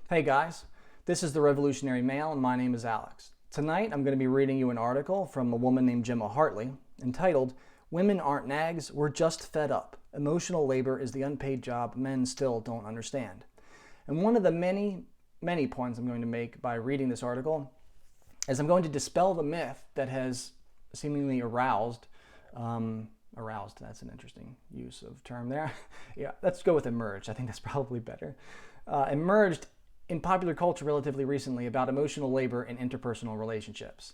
Hey guys, this is the Revolutionary Male and my name is Alex. Tonight I'm going to be reading you an article from a woman named Gemma Hartley entitled, "Women Aren't Nags, We're Just Fed Up. Emotional Labor is the Unpaid Job Men Still Don't Understand." And one of the many points I'm going to make by reading this article is I'm going to dispel the myth that has seemingly aroused, that's an interesting use of term there. Yeah, let's go with emerged. I think that's probably better. Emerged in popular culture relatively recently about emotional labor in interpersonal relationships.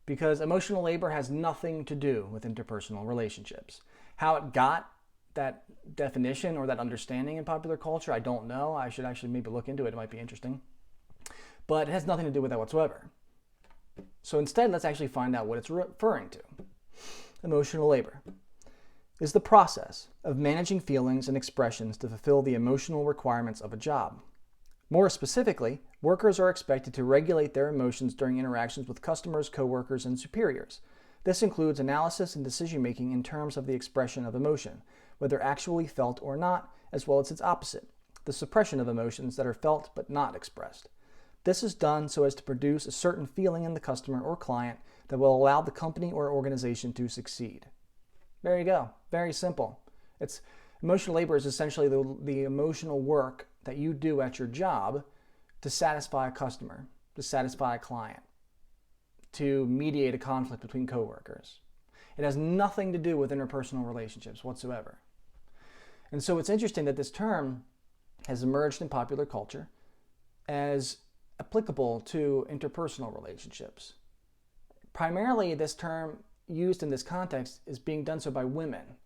Because emotional labor has nothing to do with interpersonal relationships. How it got that definition or that understanding in popular culture, I don't know. I should actually maybe look into it. It might be interesting. But it has nothing to do with that whatsoever. So instead, let's actually find out what it's referring to. Emotional labor is the process of managing feelings and expressions to fulfill the emotional requirements of a job. More specifically, workers are expected to regulate their emotions during interactions with customers, coworkers, and superiors. This includes analysis and decision-making in terms of the expression of emotion, whether actually felt or not, as well as its opposite, the suppression of emotions that are felt but not expressed. This is done so as to produce a certain feeling in the customer or client that will allow the company or organization to succeed. There you go. Very simple. Emotional labor is essentially the emotional work that you do at your job to satisfy a customer, to satisfy a client, to mediate a conflict between coworkers. It has nothing to do with interpersonal relationships whatsoever. And so it's interesting that this term has emerged in popular culture as applicable to interpersonal relationships. Primarily, this term used in this context is being done so by women,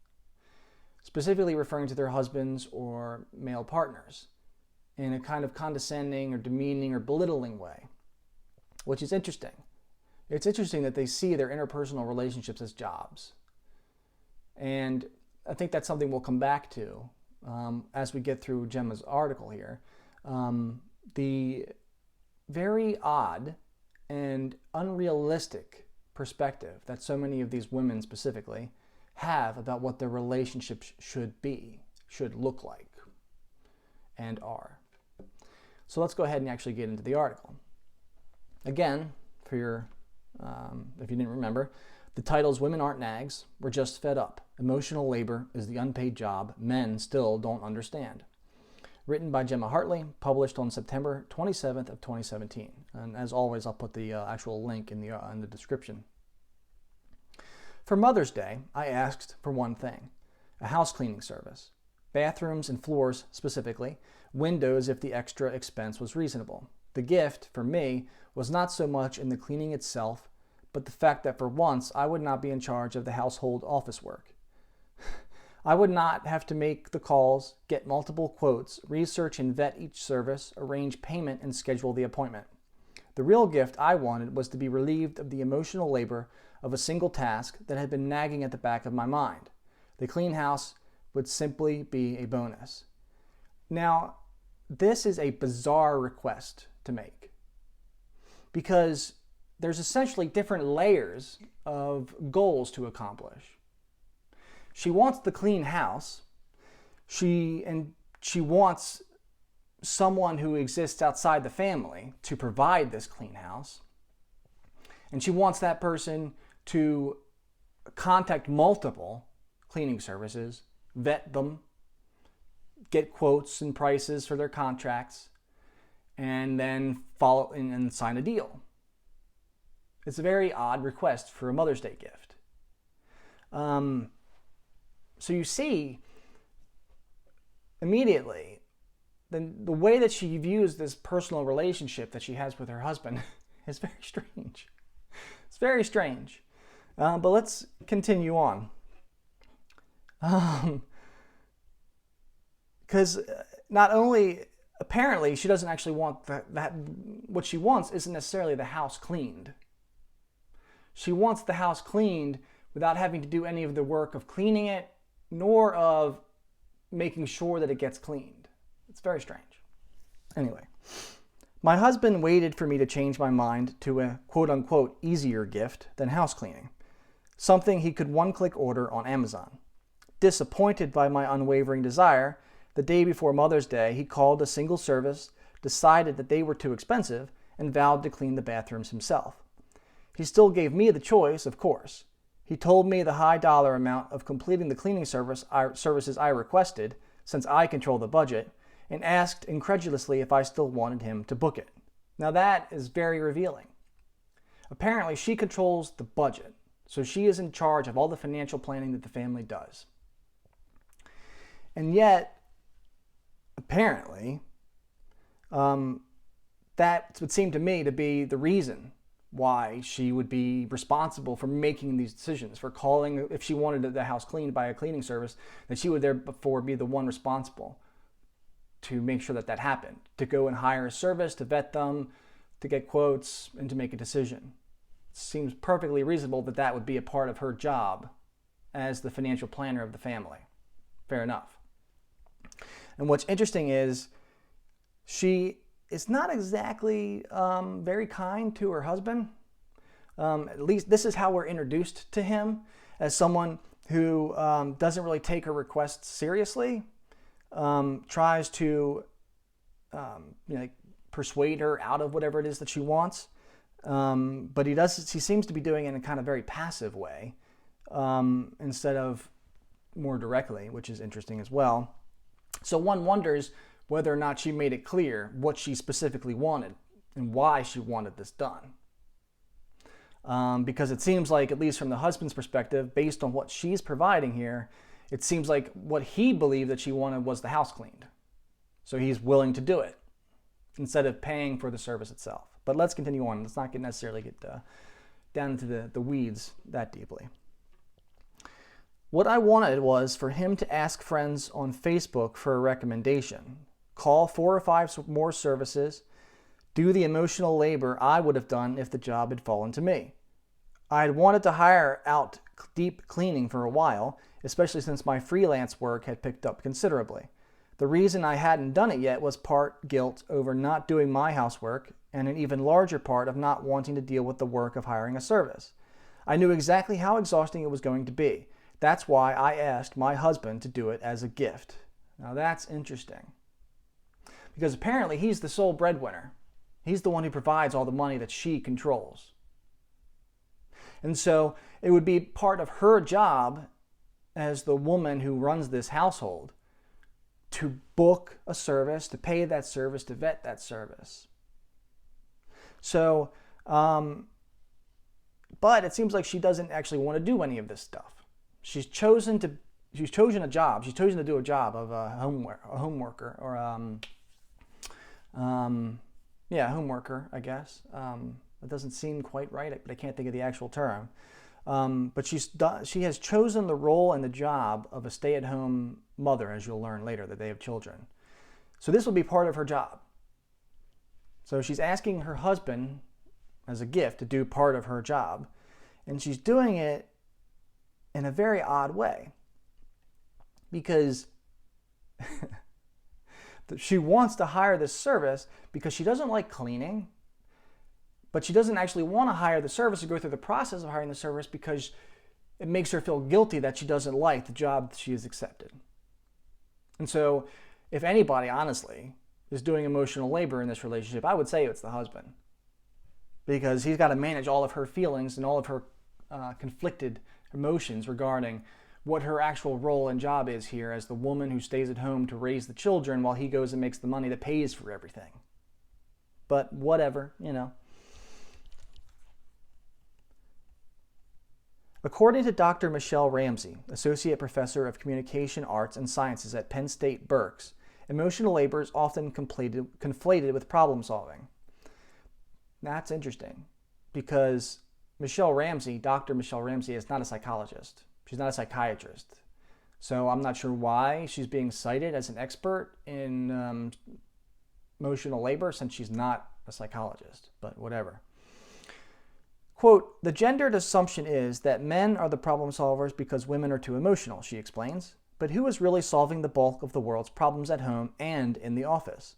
specifically referring to their husbands or male partners in a kind of condescending or demeaning or belittling way, which is interesting. It's interesting that they see their interpersonal relationships as jobs. And I think that's something we'll come back to as we get through Gemma's article here. The very odd and unrealistic perspective that so many of these women specifically have about what their relationships should be, should look like, and are. So let's go ahead and actually get into the article. Again, for your, if you didn't remember, the title is "Women Aren't Nags, We're Just Fed Up. Emotional Labor is the Unpaid Job Men Still Don't Understand." Written by Gemma Hartley, published on September 27th of 2017. And as always, I'll put the actual link in the description. For Mother's Day, I asked for one thing: a house cleaning service. Bathrooms and floors specifically, windows if the extra expense was reasonable. The gift, for me, was not so much in the cleaning itself, but the fact that for once I would not be in charge of the household office work. I would not have to make the calls, get multiple quotes, research and vet each service, arrange payment, and schedule the appointment. The real gift I wanted was to be relieved of the emotional labor of a single task that had been nagging at the back of my mind. The clean house would simply be a bonus. Now, this is a bizarre request to make because there's essentially different layers of goals to accomplish. She wants the clean house. She wants someone who exists outside the family to provide this clean house. And she wants that person to contact multiple cleaning services, vet them, get quotes and prices for their contracts, and then follow and sign a deal. It's a very odd request for a Mother's Day gift. So you see, immediately, the way that she views this personal relationship that she has with her husband is very strange. It's very strange. But let's continue on. Because not only, apparently, she doesn't actually want that. What she wants isn't necessarily the house cleaned. She wants the house cleaned without having to do any of the work of cleaning it, nor of making sure that it gets cleaned. It's very strange. Anyway, my husband waited for me to change my mind to a quote-unquote easier gift than house cleaning, something he could one-click order on Amazon. Disappointed by my unwavering desire, the day before Mother's Day, he called a single service decided that they were too expensive and vowed to clean the bathrooms himself. He still gave me the choice, of course. He told me the high dollar amount of completing the cleaning services I requested, since I control the budget, and asked incredulously if I still wanted him to book it. Now that is very revealing. Apparently, she controls the budget, so she is in charge of all the financial planning that the family does. And yet, apparently, that would seem to me to be the reason why she would be responsible for making these decisions, for calling, if she wanted the house cleaned by a cleaning service, that she would therefore be the one responsible to make sure that that happened, to go and hire a service, to vet them, to get quotes, and to make a decision. It seems perfectly reasonable that that would be a part of her job as the financial planner of the family. Fair enough. And what's interesting is she is not exactly very kind to her husband. At least this is how we're introduced to him, as someone who doesn't really take her requests seriously, tries to persuade her out of whatever it is that she wants. But he seems to be doing it in a kind of very passive way, instead of more directly, which is interesting as well. So one wonders whether or not she made it clear what she specifically wanted and why she wanted this done. Because it seems like, at least from the husband's perspective, based on what she's providing here, it seems like what he believed that she wanted was the house cleaned. So he's willing to do it instead of paying for the service itself. But let's continue on. Let's not necessarily get down into the weeds that deeply. What I wanted was for him to ask friends on Facebook for a recommendation, call 4 or 5 more services, do the emotional labor I would have done if the job had fallen to me. I had wanted to hire out deep cleaning for a while, especially since my freelance work had picked up considerably. The reason I hadn't done it yet was part guilt over not doing my housework, and an even larger part of not wanting to deal with the work of hiring a service. I knew exactly how exhausting it was going to be. That's why I asked my husband to do it as a gift. Now that's interesting, because apparently he's the sole breadwinner. He's the one who provides all the money that she controls. And so it would be part of her job as the woman who runs this household to book a service, to pay that service, to vet that service. So, but it seems like she doesn't actually want to do any of this stuff. She's chosen to do a job of a home worker, or home worker, I guess. It doesn't seem quite right, but I can't think of the actual term. But she has chosen the role and the job of a stay-at-home mother, as you'll learn later that they have children. So this will be part of her job. So she's asking her husband as a gift to do part of her job, and she's doing it in a very odd way, because she wants to hire this service because she doesn't like cleaning, but she doesn't actually want to hire the service or go through the process of hiring the service because it makes her feel guilty that she doesn't like the job that she has accepted. And so if anybody, honestly, is doing emotional labor in this relationship, I would say it's the husband, because he's got to manage all of her feelings and all of her conflicted emotions regarding what her actual role and job is here as the woman who stays at home to raise the children while he goes and makes the money that pays for everything. But whatever, According to Dr. Michelle Ramsey, Associate Professor of Communication Arts and Sciences at Penn State Berks, emotional labor is often conflated with problem solving. That's interesting, because Dr. Michelle Ramsey is not a psychologist. She's not a psychiatrist. So I'm not sure why she's being cited as an expert in emotional labor, since she's not a psychologist, but whatever. Quote, "The gendered assumption is that men are the problem solvers because women are too emotional," she explains. "But who is really solving the bulk of the world's problems at home and in the office?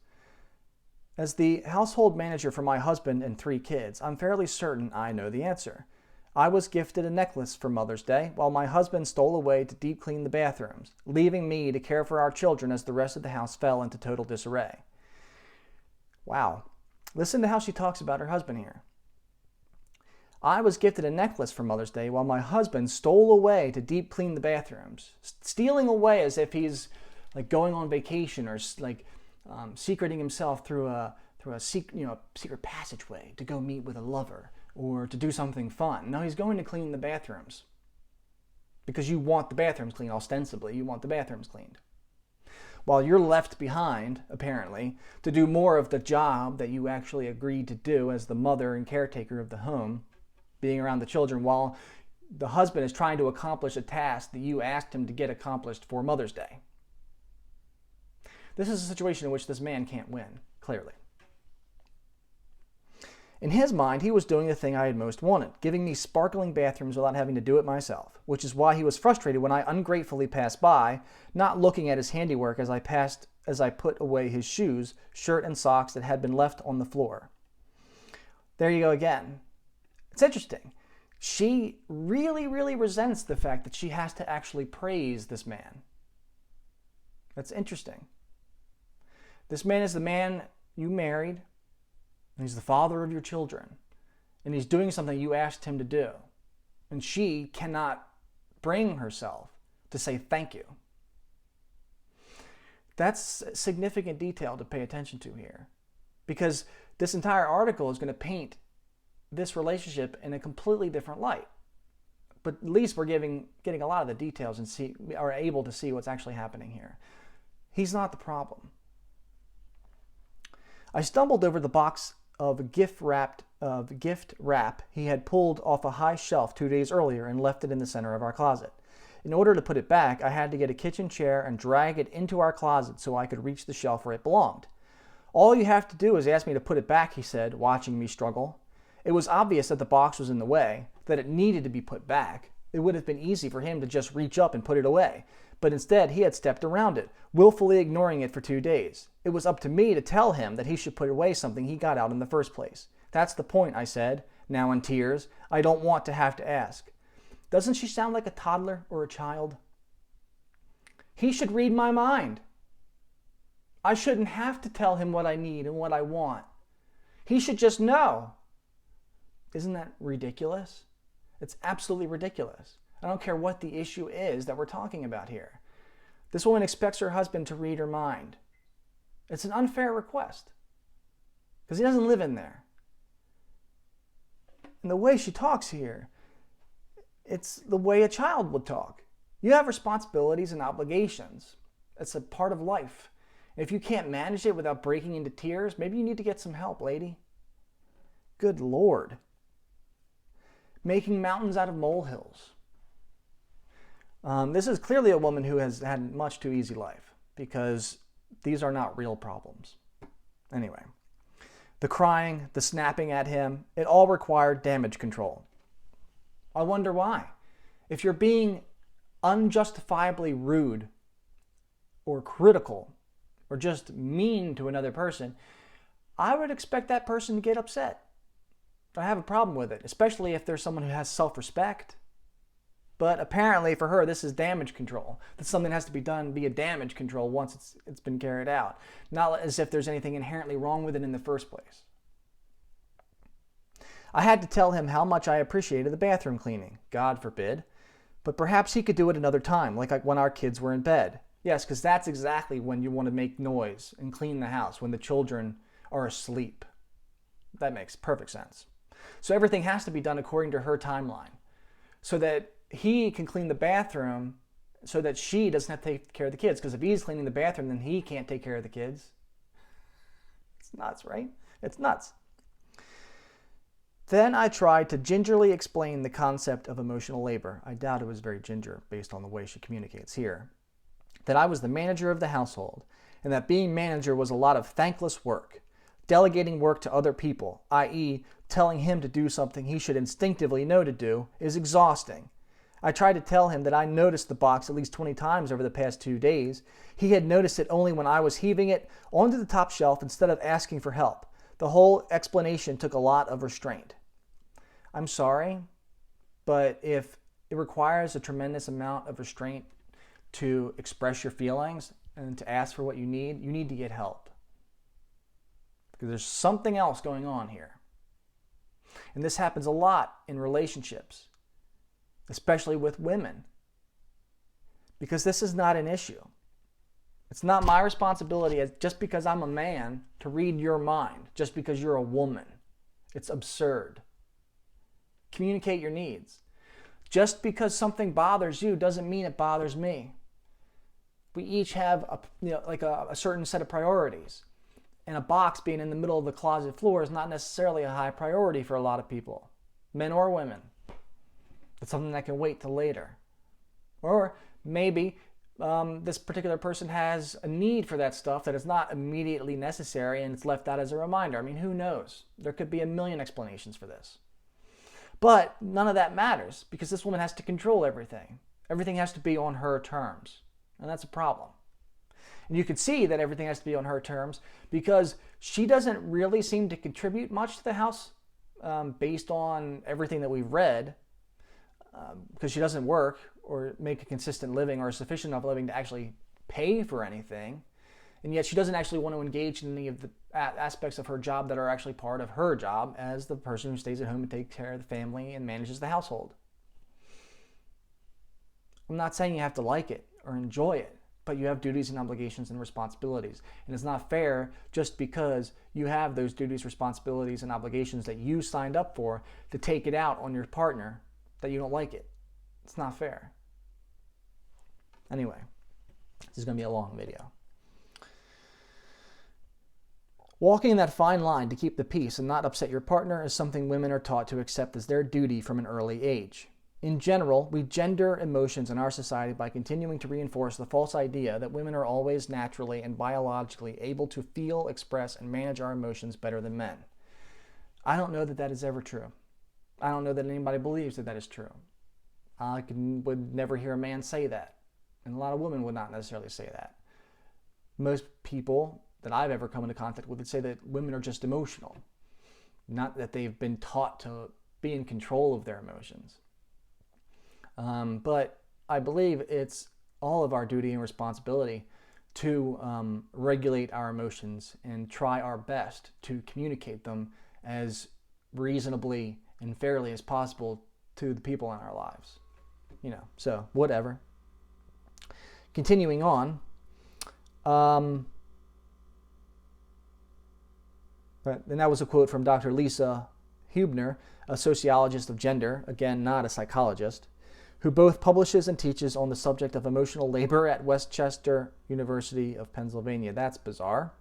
As the household manager for my husband and 3 kids, I'm fairly certain I know the answer. I was gifted a necklace for Mother's Day, while my husband stole away to deep clean the bathrooms, leaving me to care for our children as the rest of the house fell into total disarray." Wow. Listen to how she talks about her husband here. I was gifted a necklace for Mother's Day while my husband stole away to deep clean the bathrooms. Stealing away as if he's like going on vacation or like secreting himself through a secret passageway to go meet with a lover or to do something fun. No, he's going to clean the bathrooms because you want the bathrooms cleaned. Ostensibly, you want the bathrooms cleaned. While you're left behind, apparently, to do more of the job that you actually agreed to do as the mother and caretaker of the home, being around the children, while the husband is trying to accomplish a task that you asked him to get accomplished for Mother's Day. This is a situation in which this man can't win, clearly. In his mind, he was doing the thing I had most wanted, giving me sparkling bathrooms without having to do it myself, which is why he was frustrated when I ungratefully passed by, not looking at his handiwork as I put away his shoes, shirt, and socks that had been left on the floor. There you go again. It's interesting. She really, really resents the fact that she has to actually praise this man. That's interesting. This man is the man you married. He's the father of your children. And he's doing something you asked him to do. And she cannot bring herself to say thank you. That's significant detail to pay attention to here. Because this entire article is going to paint this relationship in a completely different light. But at least we're getting a lot of the details and are able to see what's actually happening here. He's not the problem. I stumbled over the box of gift wrap he had pulled off a high shelf 2 days earlier and left it in the center of our closet. In order to put it back, I had to get a kitchen chair and drag it into our closet so I could reach the shelf where it belonged. All you have to do is ask me to put it back, he said, watching me struggle. It was obvious that the box was in the way, that it needed to be put back. It would have been easy for him to just reach up and put it away. But instead, he had stepped around it, willfully ignoring it for 2 days. It was up to me to tell him that he should put away something he got out in the first place. That's the point, I said, now in tears. I don't want to have to ask. Doesn't she sound like a toddler or a child? He should read my mind. I shouldn't have to tell him what I need and what I want. He should just know. Isn't that ridiculous? It's absolutely ridiculous. I don't care what the issue is that we're talking about here. This woman expects her husband to read her mind. It's an unfair request because he doesn't live in there. And the way she talks here, it's the way a child would talk. You have responsibilities and obligations. It's a part of life. And if you can't manage it without breaking into tears, maybe you need to get some help, lady. Good Lord. Making mountains out of molehills. This is clearly a woman who has had a much too easy life because these are not real problems. Anyway, the crying, the snapping at him, it all required damage control. I wonder why. If you're being unjustifiably rude or critical or just mean to another person, I would expect that person to get upset. I have a problem with it, especially if there's someone who has self-respect. But apparently for her, this is damage control. That something has to be done via damage control once it's been carried out. Not as if there's anything inherently wrong with it in the first place. I had to tell him how much I appreciated the bathroom cleaning. God forbid. But perhaps he could do it another time, like when our kids were in bed. Yes, because that's exactly when you want to make noise and clean the house, when the children are asleep. That makes perfect sense. So everything has to be done according to her timeline, so that he can clean the bathroom so that she doesn't have to take care of the kids. Because if he's cleaning the bathroom, then he can't take care of the kids. It's nuts, right? It's nuts. Then I tried to gingerly explain the concept of emotional labor. I doubt it was very ginger based on the way she communicates here. That I was the manager of the household, and that being manager was a lot of thankless work. Delegating work to other people, i.e., telling him to do something he should instinctively know to do, is exhausting. I tried to tell him that I noticed the box at least 20 times over the past 2 days. He had noticed it only when I was heaving it onto the top shelf instead of asking for help. The whole explanation took a lot of restraint. I'm sorry, but if it requires a tremendous amount of restraint to express your feelings and to ask for what you need to get help. because there's something else going on here. And this happens a lot in relationships, especially with women, because this is not an issue. It's not my responsibility just because I'm a man to read your mind, just because you're a woman. It's absurd. Communicate your needs. Just because something bothers you doesn't mean it bothers me. We each have a certain set of priorities. And a box being in the middle of the closet floor is not necessarily a high priority for a lot of people, men or women. It's something that can wait till later. Or maybe this particular person has a need for that stuff that is not immediately necessary and it's left out as a reminder. I mean, who knows? There could be a million explanations for this. But none of that matters because this woman has to control everything. Everything has to be on her terms. And that's a problem. And you can see that everything has to be on her terms because she doesn't really seem to contribute much to the house based on everything that we've read, because she doesn't work or make a consistent living or a sufficient enough living to actually pay for anything. And yet she doesn't actually want to engage in any of the aspects of her job that are actually part of her job as the person who stays at home and takes care of the family and manages the household. I'm not saying you have to like it or enjoy it, but you have duties and obligations and responsibilities. And it's not fair just because you have those duties, responsibilities, and obligations that you signed up for to take it out on your partner that you don't like it. It's not fair. Anyway, this is going to be a long video. Walking that fine line to keep the peace and not upset your partner is something women are taught to accept as their duty from an early age. In general, we gender emotions in our society by continuing to reinforce the false idea that women are always naturally and biologically able to feel, express, and manage our emotions better than men. I don't know that that is ever true. I don't know that anybody believes that that is true. I would never hear a man say that. And a lot of women would not necessarily say that. Most people that I've ever come into contact with would say that women are just emotional. Not that they've been taught to be in control of their emotions. But I believe it's all of our duty and responsibility to regulate our emotions and try our best to communicate them as reasonably and fairly as possible to the people in our lives. So whatever. Continuing on, and that was a quote from Dr. Lisa Hubner, a sociologist of gender, again, not a psychologist, who both publishes and teaches on the subject of emotional labor at Westchester University of Pennsylvania. That's bizarre,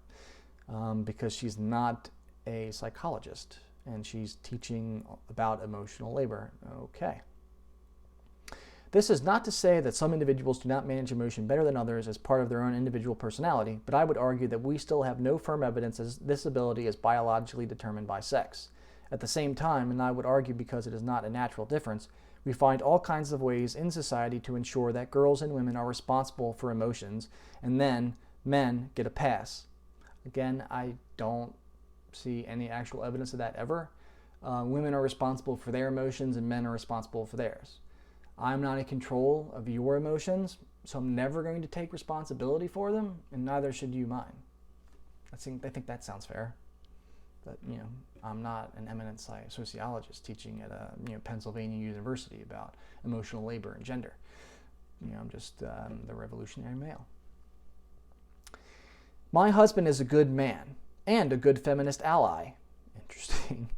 because she's not a psychologist, and she's teaching about emotional labor. Okay. This is not to say that some individuals do not manage emotion better than others as part of their own individual personality, but I would argue that we still have no firm evidence as this ability is biologically determined by sex. At the same time, and I would argue because it is not a natural difference, we find all kinds of ways in society to ensure that girls and women are responsible for emotions, and then men get a pass. Again, I don't see any actual evidence of that ever. Women are responsible for their emotions, and men are responsible for theirs. I'm not in control of your emotions, so I'm never going to take responsibility for them, and neither should you mine. I think that sounds fair. But, I'm not an eminent sociologist teaching at a Pennsylvania university about emotional labor and gender. I'm just the revolutionary male. My husband is a good man and a good feminist ally. Interesting.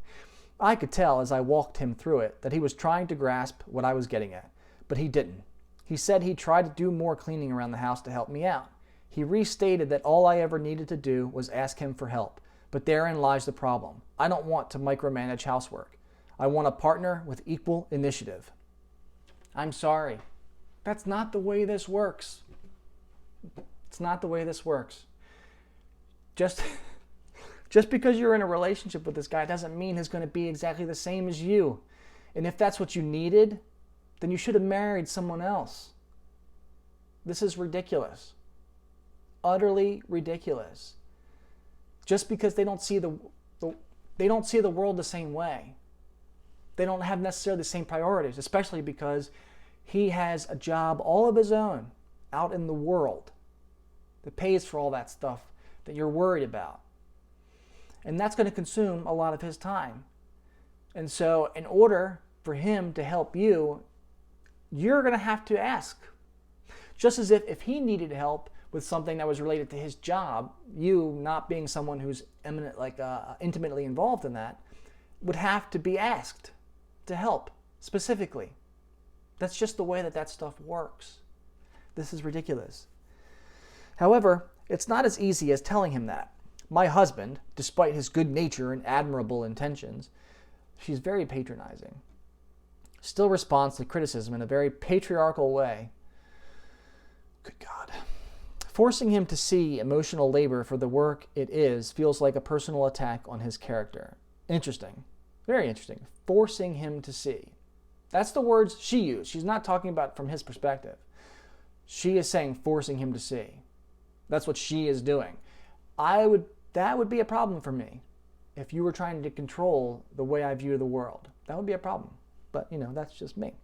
I could tell as I walked him through it that he was trying to grasp what I was getting at, but he didn't. He said he'd try to do more cleaning around the house to help me out. He restated that all I ever needed to do was ask him for help, but therein lies the problem. I don't want to micromanage housework. I want a partner with equal initiative. I'm sorry. That's not the way this works. It's not the way this works. Just because you're in a relationship with this guy doesn't mean he's going to be exactly the same as you. And if that's what you needed, then you should have married someone else. This is ridiculous. Utterly ridiculous. Just because they don't see the world the same way. They don't have necessarily the same priorities, especially because he has a job all of his own out in the world that pays for all that stuff that you're worried about. And that's going to consume a lot of his time. And so in order for him to help you, you're going to have to ask. Just as if he needed help with something that was related to his job, you, not being someone who's intimately involved in that, would have to be asked to help specifically. That's just the way that stuff works. This is ridiculous. However, it's not as easy as telling him that. My husband, despite his good nature and admirable intentions, she's very patronizing, still responds to criticism in a very patriarchal way. Good God. Forcing him to see emotional labor for the work it is feels like a personal attack on his character. Interesting. Very interesting. Forcing him to see. That's the words she used. She's not talking about from his perspective. She is saying forcing him to see. That's what she is doing. That would be a problem for me if you were trying to control the way I view the world. That would be a problem. But, that's just me.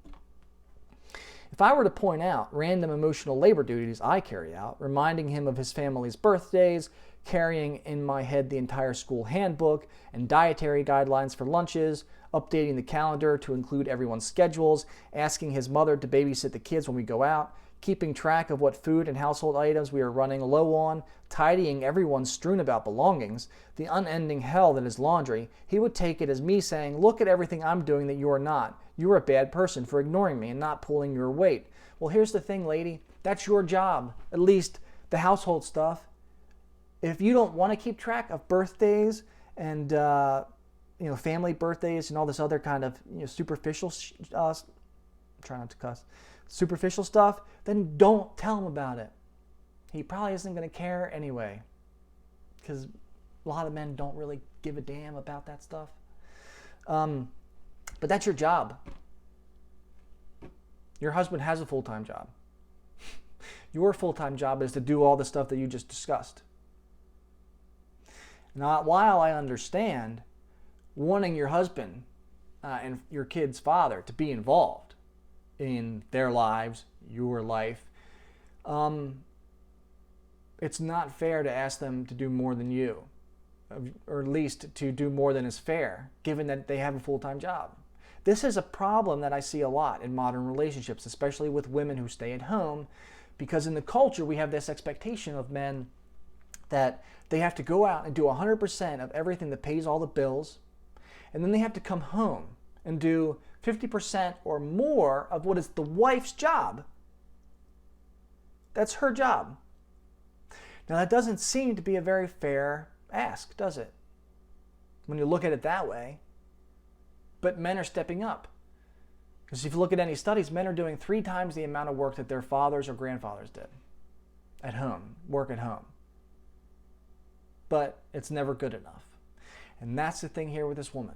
If I were to point out random emotional labor duties I carry out, reminding him of his family's birthdays, carrying in my head the entire school handbook and dietary guidelines for lunches, updating the calendar to include everyone's schedules, asking his mother to babysit the kids when we go out, keeping track of what food and household items we are running low on, tidying everyone's strewn about belongings, the unending hell that is laundry, he would take it as me saying, look at everything I'm doing that you are not. You're a bad person for ignoring me and not pulling your weight. Well, here's the thing, lady. That's your job, at least the household stuff. If you don't want to keep track of birthdays and family birthdays and all this other kind of superficial, try not to cuss, superficial stuff, then don't tell him about it. He probably isn't going to care anyway, because a lot of men don't really give a damn about that stuff. But that's your job. Your husband has a full-time job. Your full-time job is to do all the stuff that you just discussed. Now, while I understand wanting your husband and your kid's father to be involved in their lives, your life, it's not fair to ask them to do more than you, or at least to do more than is fair, given that they have a full-time job. This is a problem that I see a lot in modern relationships, especially with women who stay at home, because in the culture we have this expectation of men that they have to go out and do 100% of everything that pays all the bills, and then they have to come home and do 50% or more of what is the wife's job. That's her job. Now that doesn't seem to be a very fair ask, does it? When you look at it that way. But men are stepping up. Because if you look at any studies, men are doing 3 times the amount of work that their fathers or grandfathers did at home, work at home. But it's never good enough. And that's the thing here with this woman.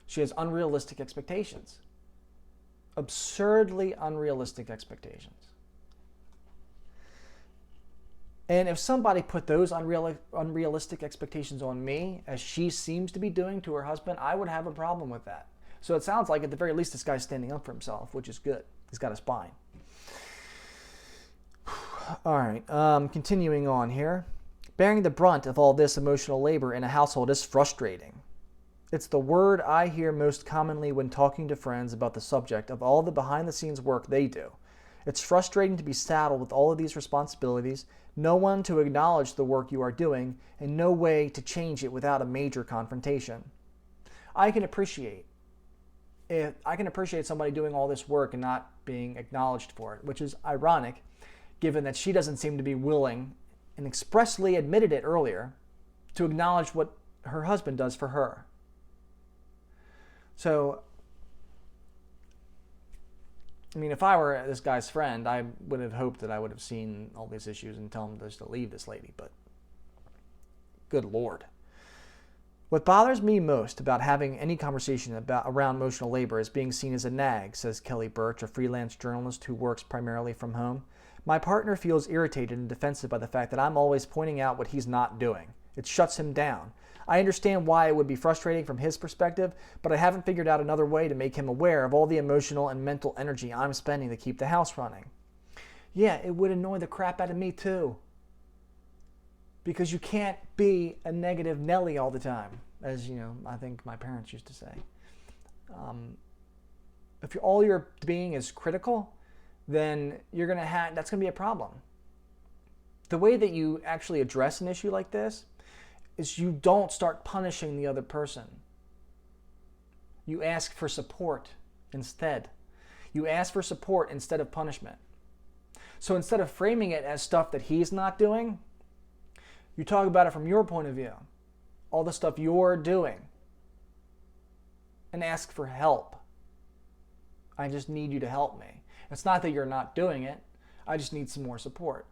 She has unrealistic expectations. Absurdly unrealistic expectations. And if somebody put those unrealistic expectations on me, as she seems to be doing to her husband, I would have a problem with that. So it sounds like at the very least this guy's standing up for himself, which is good. He's got a spine. All right, continuing on here. Bearing the brunt of all this emotional labor in a household is frustrating. It's the word I hear most commonly when talking to friends about the subject of all the behind-the-scenes work they do. It's frustrating to be saddled with all of these responsibilities, no one to acknowledge the work you are doing, and no way to change it without a major confrontation. I can appreciate somebody doing all this work and not being acknowledged for it, which is ironic, given that she doesn't seem to be willing, and expressly admitted it earlier, to acknowledge what her husband does for her. So, I mean, if I were this guy's friend, I would have hoped that I would have seen all these issues and tell him just to leave this lady, but good Lord. What bothers me most about having any conversation around emotional labor is being seen as a nag, says Kelly Birch, a freelance journalist who works primarily from home. My partner feels irritated and defensive by the fact that I'm always pointing out what he's not doing. It shuts him down. I understand why it would be frustrating from his perspective, but I haven't figured out another way to make him aware of all the emotional and mental energy I'm spending to keep the house running. Yeah, it would annoy the crap out of me too. because you can't be a negative Nelly all the time, as I think my parents used to say. If all you're being is critical, then that's gonna be a problem. The way that you actually address an issue like this is you don't start punishing the other person. You ask for support instead. You ask for support instead of punishment. So instead of framing it as stuff that he's not doing, you talk about it from your point of view, all the stuff you're doing, and ask for help. I just need you to help me. It's not that you're not doing it. I just need some more support.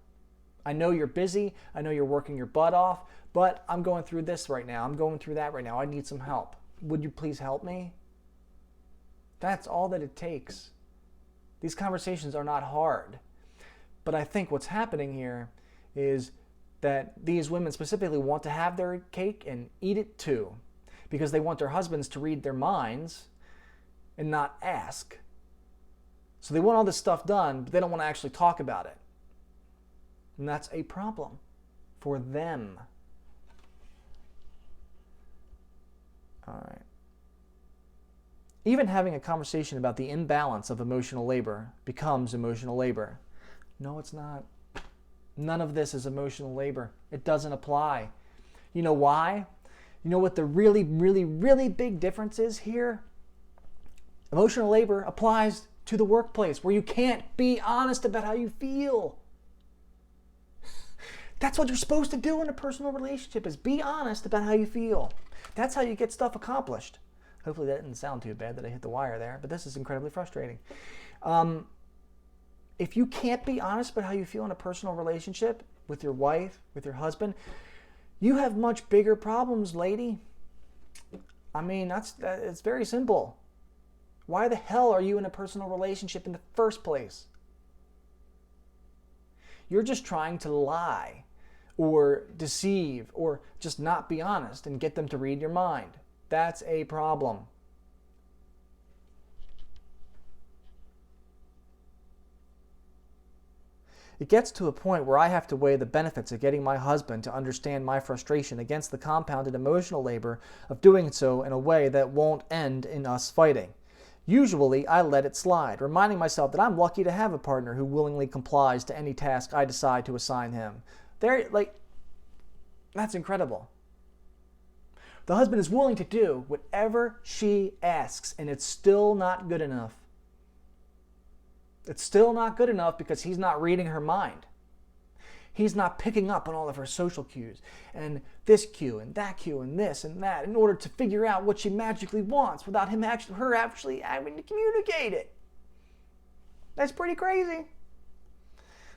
I know you're busy. I know you're working your butt off, but I'm going through this right now. I'm going through that right now. I need some help. Would you please help me? That's all that it takes. These conversations are not hard. But I think what's happening here is that these women specifically want to have their cake and eat it too, because they want their husbands to read their minds and not ask. So they want all this stuff done, but they don't want to actually talk about it. And that's a problem for them. All right. Even having a conversation about the imbalance of emotional labor becomes emotional labor. No, it's not. None of this is emotional labor. It doesn't apply. You know why? You know what the really, really, really big difference is here? Emotional labor applies to the workplace, where you can't be honest about how you feel. That's what you're supposed to do in a personal relationship, is be honest about how you feel. That's how you get stuff accomplished. Hopefully that didn't sound too bad that I hit the wire there, but this is incredibly frustrating. If you can't be honest about how you feel in a personal relationship with your wife, with your husband, you have much bigger problems, lady. I mean, it's very simple. Why the hell are you in a personal relationship in the first place? You're just trying to lie or deceive or just not be honest and get them to read your mind. That's a problem. It gets to a point where I have to weigh the benefits of getting my husband to understand my frustration against the compounded emotional labor of doing so in a way that won't end in us fighting. Usually, I let it slide, reminding myself that I'm lucky to have a partner who willingly complies to any task I decide to assign him. That's incredible. The husband is willing to do whatever she asks, and it's still not good enough. It's still not good enough because he's not reading her mind. He's not picking up on all of her social cues and this cue and that cue and this and that in order to figure out what she magically wants without her actually having to communicate it. That's pretty crazy.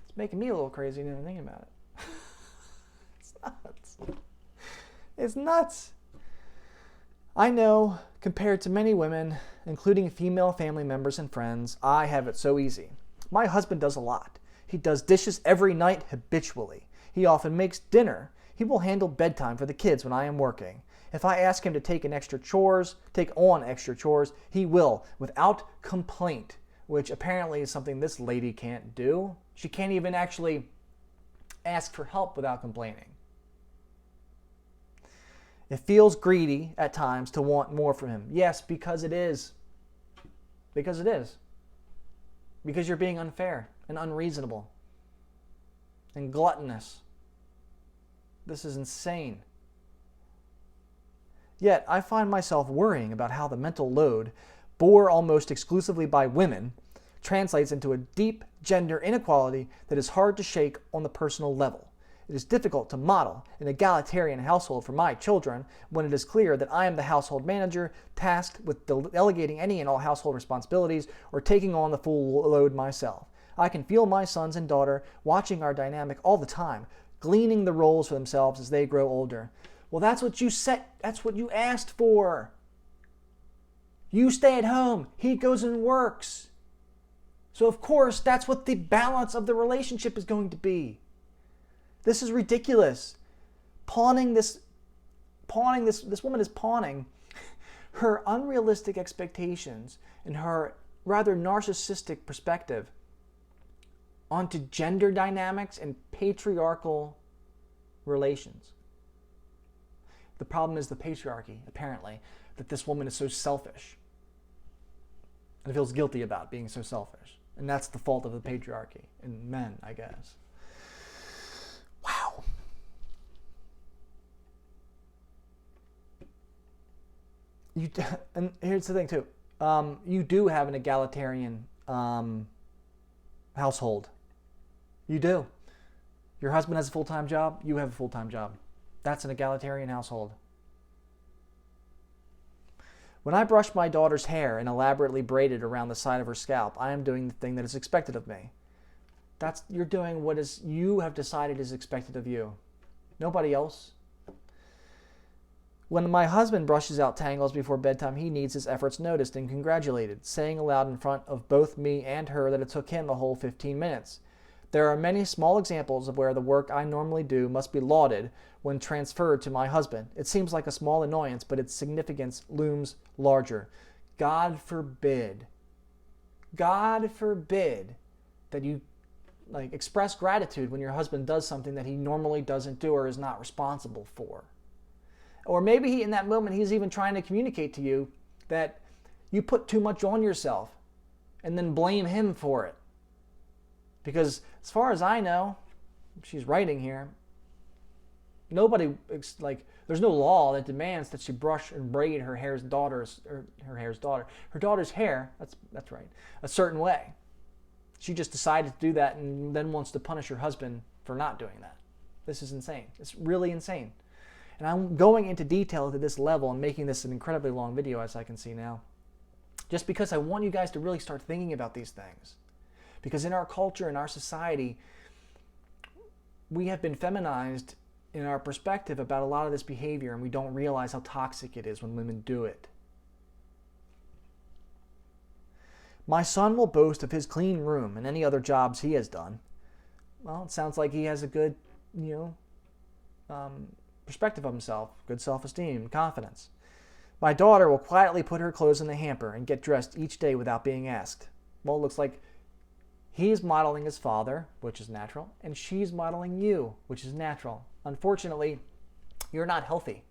It's making me a little crazy now thinking about it. It's nuts. It's nuts. I know, compared to many women, including female family members and friends, I have it so easy. My husband does a lot. He does dishes every night habitually. He often makes dinner. He will handle bedtime for the kids when I am working. If I ask him to take on extra chores, he will, without complaint, which apparently is something this lady can't do. She can't even actually ask for help without complaining. It feels greedy at times to want more from him. Yes, because it is. Because it is. Because you're being unfair and unreasonable and gluttonous. This is insane. Yet, I find myself worrying about how the mental load, bore almost exclusively by women, translates into a deep gender inequality that is hard to shake on the personal level. It is difficult to model an egalitarian household for my children when it is clear that I am the household manager tasked with delegating any and all household responsibilities or taking on the full load myself. I can feel my sons and daughter watching our dynamic all the time, gleaning the roles for themselves as they grow older. Well, that's what you asked for. You stay at home, he goes and works. So of course, that's what the balance of the relationship is going to be. This is ridiculous. This woman is pawning her unrealistic expectations and her rather narcissistic perspective onto gender dynamics and patriarchal relations. The problem is the patriarchy, apparently, that this woman is so selfish and feels guilty about being so selfish. And that's the fault of the patriarchy and men, I guess. Wow. And here's the thing, too. You do have an egalitarian household. You do. Your husband has a full-time job. You have a full-time job. That's an egalitarian household. When I brush my daughter's hair and elaborately braid it around the side of her scalp, I am doing the thing that is expected of me. You're doing what you have decided is expected of you. Nobody else. When my husband brushes out tangles before bedtime, he needs his efforts noticed and congratulated, saying aloud in front of both me and her that it took him a whole 15 minutes. There are many small examples of where the work I normally do must be lauded when transferred to my husband. It seems like a small annoyance, but its significance looms larger. God forbid that you express gratitude when your husband does something that he normally doesn't do or is not responsible for. Or maybe in that moment he's even trying to communicate to you that you put too much on yourself and then blame him for it. Because as far as I know, she's writing here, there's no law that demands that she brush and braid her daughter's hair, that's right, a certain way. She just decided to do that and then wants to punish her husband for not doing that. This is insane. It's really insane. And I'm going into detail to this level and making this an incredibly long video, as I can see now, just because I want you guys to really start thinking about these things. Because in our culture, in our society, we have been feminized in our perspective about a lot of this behavior, and we don't realize how toxic it is when women do it. My son will boast of his clean room and any other jobs he has done. Well, it sounds like he has a good, perspective of himself, good self-esteem, confidence. My daughter will quietly put her clothes in the hamper and get dressed each day without being asked. Well, it looks like he's modeling his father, which is natural, and she's modeling you, which is natural. Unfortunately, you're not healthy.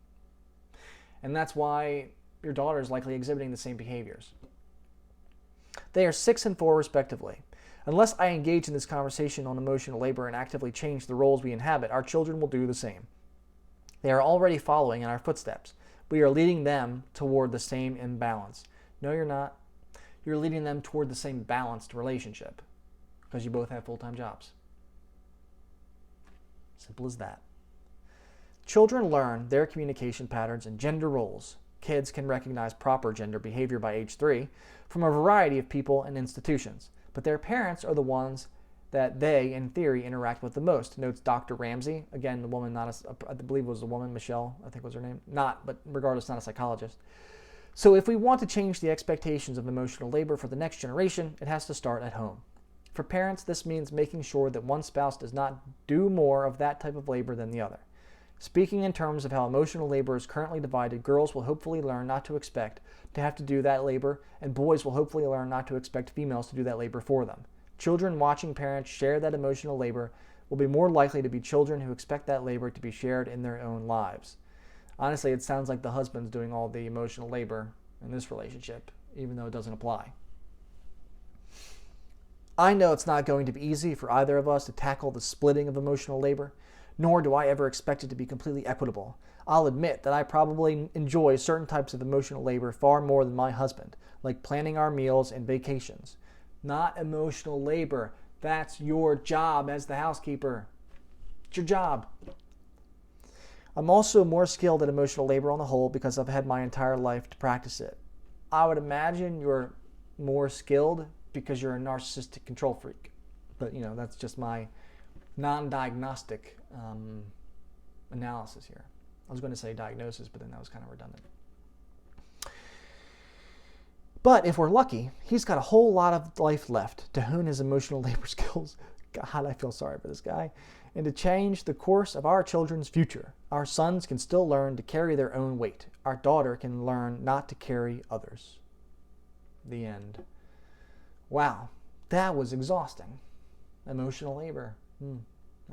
And that's why your daughter is likely exhibiting the same behaviors. They are 6 and 4 respectively. Unless I engage in this conversation on emotional labor and actively change the roles we inhabit, our children will do the same. They are already following in our footsteps. We are leading them toward the same imbalance. No, you're not. You're leading them toward the same balanced relationship because you both have full-time jobs. Simple as that. Children learn their communication patterns and gender roles. Kids can recognize proper gender behavior by age 3 from a variety of people and institutions, but their parents are the ones that they, in theory, interact with the most, notes Dr. Ramsey. Again, the woman, I believe it was a woman, Michelle, I think was her name. But regardless, not a psychologist. So if we want to change the expectations of emotional labor for the next generation, it has to start at home. For parents, this means making sure that one spouse does not do more of that type of labor than the other. Speaking in terms of how emotional labor is currently divided, girls will hopefully learn not to expect to have to do that labor, and boys will hopefully learn not to expect females to do that labor for them. Children watching parents share that emotional labor will be more likely to be children who expect that labor to be shared in their own lives. Honestly, it sounds like the husband's doing all the emotional labor in this relationship, even though it doesn't apply. I know it's not going to be easy for either of us to tackle the splitting of emotional labor, nor do I ever expect it to be completely equitable. I'll admit that I probably enjoy certain types of emotional labor far more than my husband, like planning our meals and vacations. Not emotional labor. That's your job as the housekeeper. It's your job. I'm also more skilled at emotional labor on the whole because I've had my entire life to practice it. I would imagine you're more skilled because you're a narcissistic control freak. But, that's just my non-diagnostic analysis here. I was going to say diagnosis, but then that was kind of redundant. But if we're lucky, he's got a whole lot of life left to hone his emotional labor skills. God, I feel sorry for this guy. And to change the course of our children's future. Our sons can still learn to carry their own weight. Our daughter can learn not to carry others. The end. Wow, that was exhausting. Emotional labor.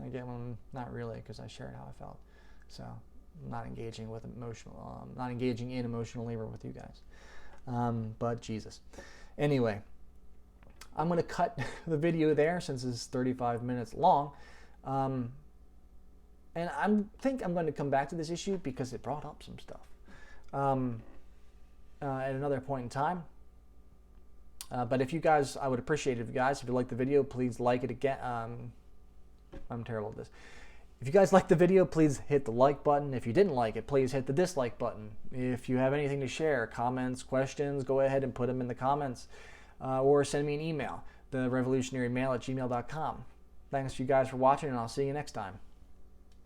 I get one, not really, because I shared how I felt. So I'm not engaging with not engaging in emotional labor with you guys. But Jesus. Anyway, I'm going to cut the video there since it's 35 minutes long. And I think I'm going to come back to this issue because it brought up some stuff at another point in time. But if you guys, I would appreciate it if you like the video, please like it again. I'm terrible at this. If you guys liked the video, please hit the like button. If you didn't like it, please hit the dislike button. If you have anything to share, comments, questions, go ahead and put them in the comments. Or send me an email, therevolutionarymail@gmail.com. Thanks you guys for watching, and I'll see you next time.